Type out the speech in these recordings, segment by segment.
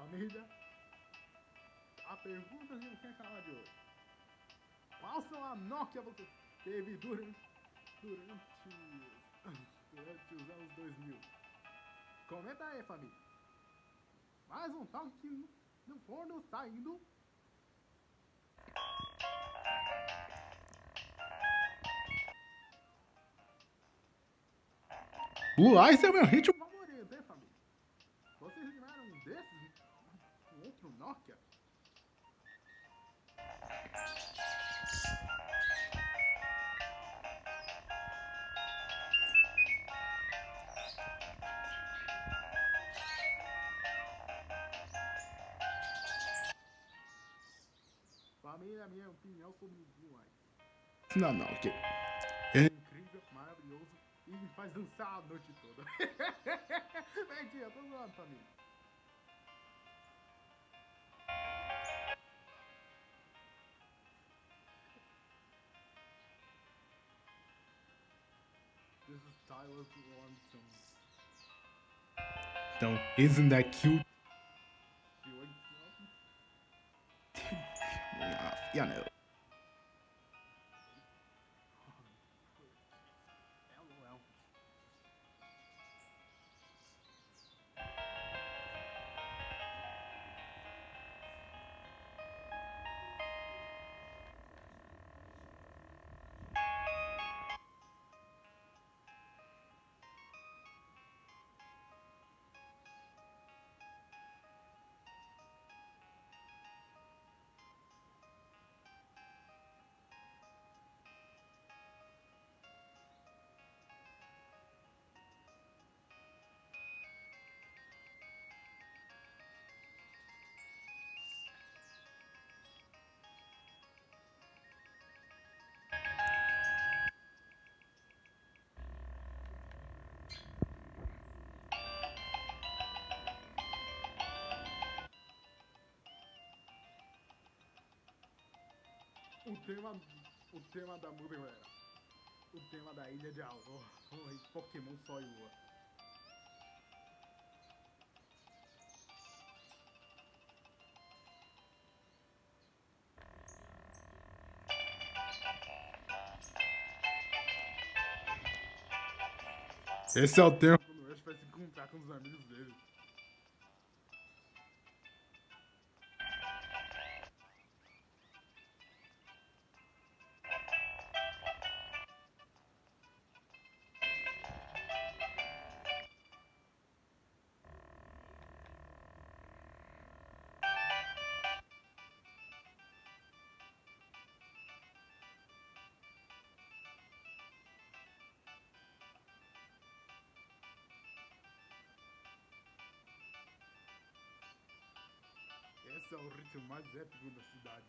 família, a pergunta que quer falar de hoje. Qual celular Nokia você teve durante os anos 2000? Comenta aí, família. Mais um toque no forno saindo. O Ice é o meu ritmo favorito, hein, família? Vocês ganharam um desses? Um outro Nokia? Família, minha opinião sobre o Blue Eyes. Não, Nokia. É incrível, maravilhoso e me faz dançar a noite toda. Mentira, tô zoando, família. This is Tyler Swanson. So, isn't that cute? Yeah, no. LOL. O tema da música era o tema da Ilha de Aurora, Pokémon Sol e Lua. Esse é o tempo quando o Ash vai se encontrar com os amigos dele. Esse é o ritmo mais épico da cidade.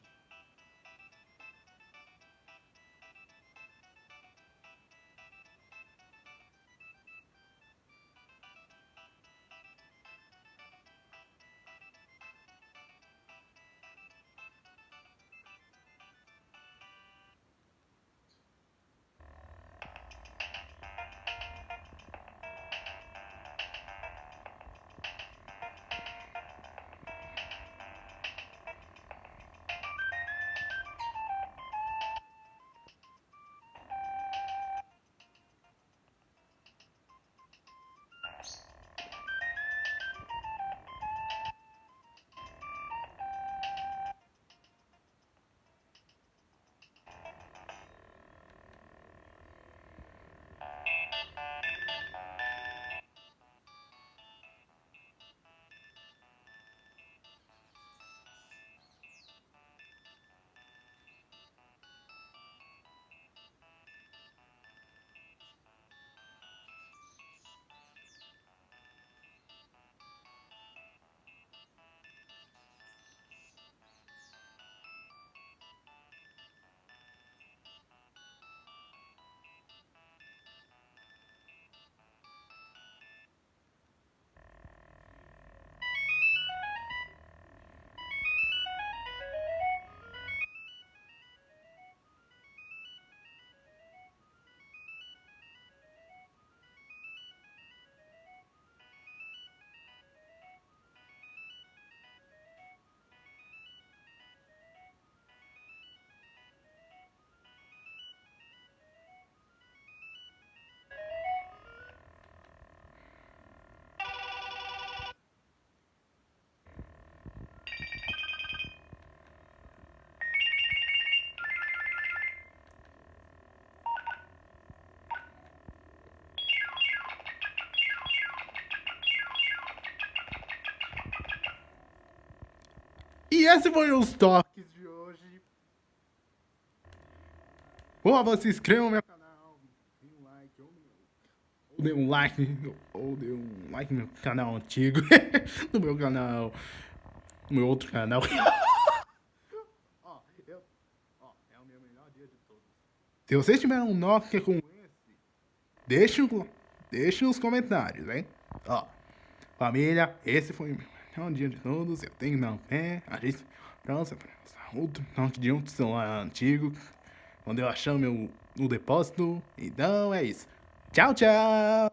E esse foi os toques de hoje. Por favor, se inscreva no meu canal, dê um like, ou dê um like, ou dê um like no meu canal antigo, no meu canal, no meu outro canal. Ó, é o meu melhor dia de todos. Se vocês tiveram um Nokia com esse, deixe nos comentários, hein? Ó, família, esse foi o melhor dia de todos. Eu tenho que dar um pé, a gente próximo, outro Nokia de um celular antigo, quando eu achar o depósito. Então é isso. Tchau, tchau!